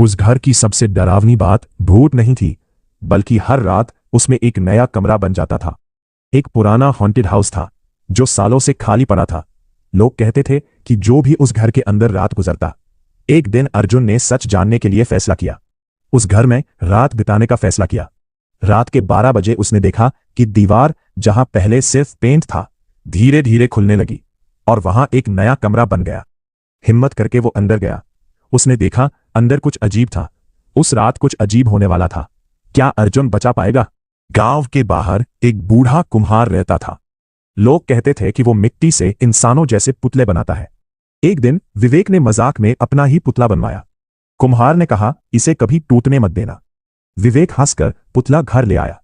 उस घर की सबसे डरावनी बात भूत नहीं थी, बल्कि हर रात उसमें एक नया कमरा बन जाता था। एक पुराना हॉन्टेड हाउस था जो सालों से खाली पड़ा था। लोग कहते थे कि जो भी उस घर के अंदर रात गुजरता। एक दिन अर्जुन ने सच जानने के लिए फैसला किया। उस घर में रात बिताने का फैसला किया। रात के 12 बजे उसने देखा कि दीवार जहां पहले सिर्फ पेंट था, धीरे धीरे खुलने लगी और वहां एक नया कमरा बन गया। हिम्मत करके वो अंदर गया। उसने देखा अंदर कुछ अजीब था। उस रात कुछ अजीब होने वाला था। क्या अर्जुन बचा पाएगा? गांव के बाहर एक बूढ़ा कुम्हार रहता था। लोग कहते थे कि वो मिट्टी से इंसानों जैसे पुतले बनाता है। एक दिन विवेक ने मजाक में अपना ही पुतला बनवाया। कुम्हार ने कहा, इसे कभी टूटने मत देना। विवेक हंसकर पुतला घर ले आया।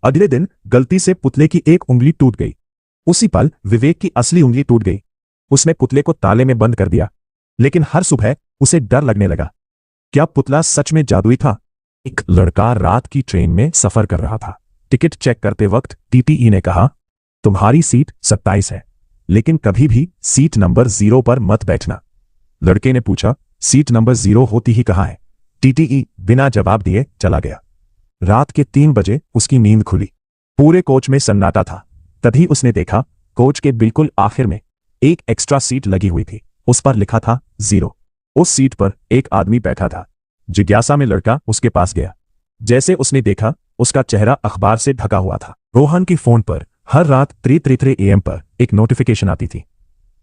अगले दिन गलती से पुतले की एक उंगली टूट गई। उसी पल विवेक की असली उंगली टूट गई। उसने पुतले को ताले में बंद कर दिया, लेकिन हर सुबह उसे डर लगने लगा। क्या पुतला सच में जादुई था? एक लड़का रात की ट्रेन में सफर कर रहा था। टिकट चेक करते वक्त टीटीई ने कहा, तुम्हारी सीट 27 है, लेकिन कभी भी सीट नंबर 0 पर मत बैठना। लड़के ने पूछा, सीट नंबर 0 होती ही कहाँ है? टीटीई बिना जवाब दिए चला गया। रात के 3 बजे उसकी नींद खुली। पूरे कोच में सन्नाटा था। तभी उसने देखा कोच के बिल्कुल आखिर में एक एक्स्ट्रा सीट लगी हुई थी। उस पर लिखा था 0। उस सीट पर एक आदमी बैठा था। जिज्ञासा में लड़का उसके पास गया। जैसे उसने देखा, उसका चेहरा अखबार से ढका हुआ था। रोहन की फोन पर हर रात 3:33 AM पर एक नोटिफिकेशन आती थी,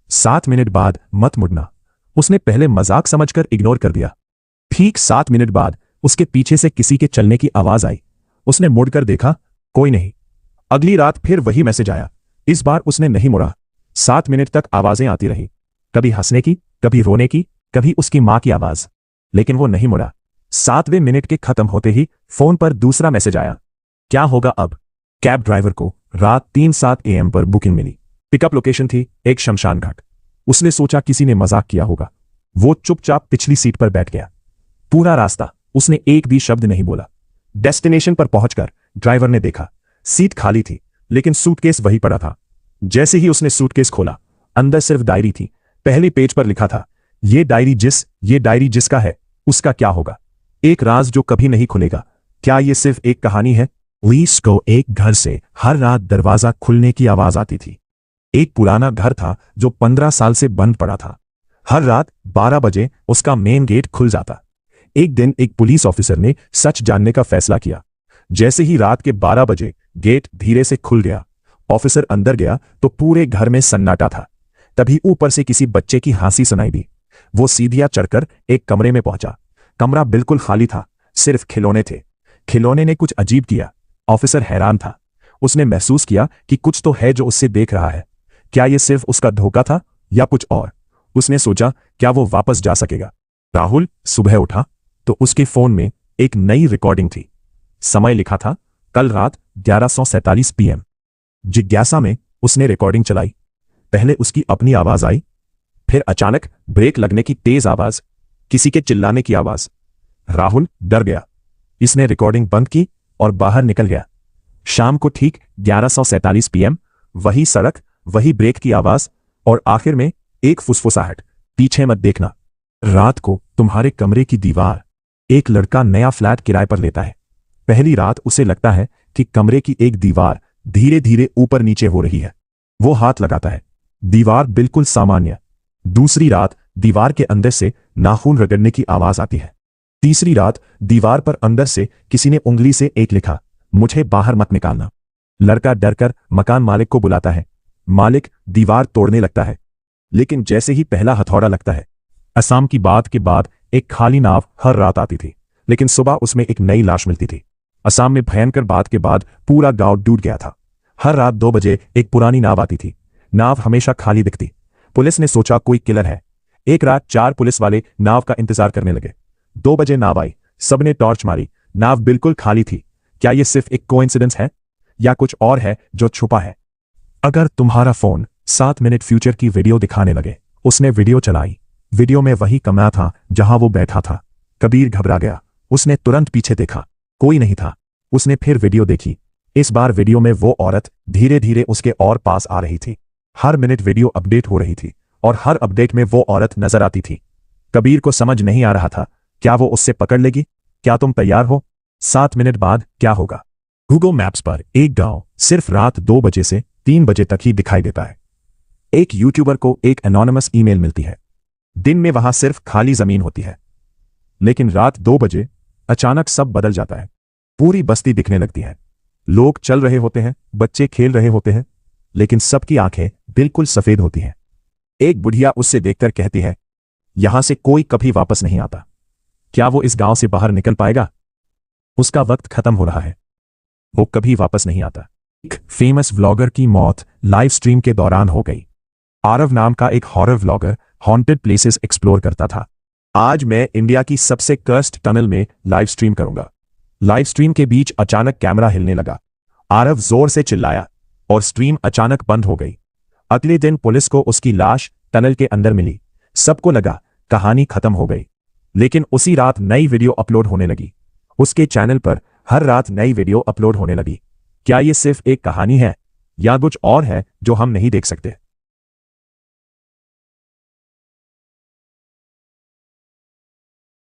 7 मिनट बाद मत मुड़ना। उसने पहले मजाक समझकर इग्नोर कर दिया। ठीक 7 मिनट बाद उसके पीछे से किसी के चलने की आवाज आई। उसने मुड़कर देखा, कोई नहीं। अगली रात फिर वही मैसेज आया। इस बार उसने नहीं मुड़ा। 7 मिनट तक आवाजें आती रही, कभी हंसने की, कभी रोने की, कभी उसकी मां की आवाज, लेकिन वो नहीं मुड़ा। 7वें मिनट के खत्म होते ही फोन पर दूसरा मैसेज आया। क्या होगा अब? कैब ड्राइवर को रात 3:07 AM पर बुकिंग मिली। पिकअप लोकेशन थी एक शमशान घाट। उसने सोचा किसी ने मजाक किया होगा। वो चुपचाप पिछली सीट पर बैठ गया। पूरा रास्ता उसने एक भी शब्द नहीं बोला। डेस्टिनेशन पर पहुंचकर ड्राइवर ने देखा, सीट खाली थी, लेकिन सूटकेस वही पड़ा था। जैसे ही उसने सूटकेस खोला, अंदर सिर्फ डायरी थी। पहले पेज पर लिखा था, ये डायरी जिसका है उसका क्या होगा? एक राज जो कभी नहीं खुलेगा। क्या ये सिर्फ एक कहानी है? लीस को एक घर से हर रात दरवाजा खुलने की आवाज आती थी। एक पुराना घर था जो 15 साल से बंद पड़ा था। हर रात 12 बजे उसका मेन गेट खुल जाता। एक दिन एक पुलिस ऑफिसर ने सच जानने का फैसला किया। जैसे ही रात के 12 बजे गेट धीरे से खुल गया, ऑफिसर अंदर गया तो पूरे घर में सन्नाटा था। तभी ऊपर से किसी बच्चे की हंसी सुनाई दी। वो सीढ़ियां चढ़कर एक कमरे में पहुंचा। कमरा बिल्कुल खाली था, सिर्फ खिलौने थे। खिलौने ने कुछ अजीब किया। ऑफिसर हैरान था। उसने महसूस किया कि कुछ तो है जो उससे देख रहा है। क्या यह सिर्फ उसका धोखा था या कुछ और? उसने सोचा, क्या वो वापस जा सकेगा? राहुल सुबह उठा तो उसके फोन में एक नई रिकॉर्डिंग थी। समय लिखा था, कल रात 11:47 PM। जिज्ञासा में उसने रिकॉर्डिंग चलाई। पहले उसकी अपनी आवाज आई, फिर अचानक ब्रेक लगने की तेज आवाज, किसी के चिल्लाने की आवाज। राहुल डर गया। इसने रिकॉर्डिंग बंद की और बाहर निकल गया। शाम को ठीक 11:47 PM, वही सड़क, वही ब्रेक की आवाज और आखिर में एक फुसफुसाहट, पीछे मत देखना। रात को तुम्हारे कमरे की दीवार। एक लड़का नया फ्लैट किराए पर लेता है। पहली रात उसे लगता है कि कमरे की एक दीवार धीरे धीरे ऊपर नीचे हो रही है। वो हाथ लगाता है, दीवार बिल्कुल सामान्य। दूसरी रात दीवार के अंदर से नाखून रगड़ने की आवाज आती है। तीसरी रात दीवार पर अंदर से किसी ने उंगली से एक लिखा, मुझे बाहर मत निकालना। लड़का डरकर मकान मालिक को बुलाता है। मालिक दीवार तोड़ने लगता है, लेकिन जैसे ही पहला हथौड़ा लगता है। असम की बात के बाद एक खाली नाव हर रात आती थी, लेकिन सुबह उसमें एक नई लाश मिलती थी। असम में भयंकर बात के बाद पूरा गांव डूब गया था। हर रात 2 बजे एक पुरानी नाव आती थी। नाव हमेशा खाली दिखती। पुलिस ने सोचा कोई किलर है। एक रात 4 पुलिस वाले नाव का इंतजार करने लगे। 2 बजे नाव आई। सबने टॉर्च मारी। नाव बिल्कुल खाली थी। क्या यह सिर्फ एक कोइंसिडेंस है या कुछ और है जो छुपा है? अगर तुम्हारा फोन 7 मिनट फ्यूचर की वीडियो दिखाने लगे। उसने वीडियो चलाई। वीडियो में वही कमरा था जहां वो बैठा था। कबीर घबरा गया। उसने तुरंत पीछे देखा, कोई नहीं था। उसने फिर वीडियो देखी। इस बार वीडियो में वो औरत धीरे धीरे उसके और पास आ रही थी। हर मिनट वीडियो अपडेट हो रही थी और हर अपडेट में वो औरत नजर आती थी। कबीर को समझ नहीं आ रहा था क्या वो उससे पकड़ लेगी? क्या तुम तैयार हो? 7 मिनट बाद क्या होगा? गूगल मैप्स पर एक गांव सिर्फ रात 2 बजे से 3 बजे तक ही दिखाई देता है। एक यूट्यूबर को एक एनोनिमस ईमेल मिलती है। दिन में वहां सिर्फ खाली जमीन होती है, लेकिन रात 2 बजे अचानक सब बदल जाता है। पूरी बस्ती दिखने लगती है। लोग चल रहे होते हैं, बच्चे खेल रहे होते हैं, लेकिन सबकी आंखें बिल्कुल सफेद होती हैं। एक बुढ़िया उससे देखकर कहती है, यहां से कोई कभी वापस नहीं आता। क्या वो इस गांव से बाहर निकल पाएगा? उसका वक्त खत्म हो रहा है, वो कभी वापस नहीं आता। एक फेमस व्लॉगर की मौत लाइव स्ट्रीम के दौरान हो गई। आरव नाम का एक horror vlogger haunted places explore करता था। आज मैं इंडिया की सबसे कर्स्ड टनल में लाइव स्ट्रीम करूंगा। लाइव स्ट्रीम के बीच अचानक कैमरा हिलने लगा। आरव जोर से चिल्लाया और स्ट्रीम अचानक बंद हो गई। अगले दिन पुलिस को उसकी लाश टनल के अंदर मिली। सबको लगा कहानी खत्म हो गई, लेकिन उसी रात नई वीडियो अपलोड होने लगी। उसके चैनल पर हर रात नई वीडियो अपलोड होने लगी। क्या ये सिर्फ एक कहानी है या कुछ और है जो हम नहीं देख सकते?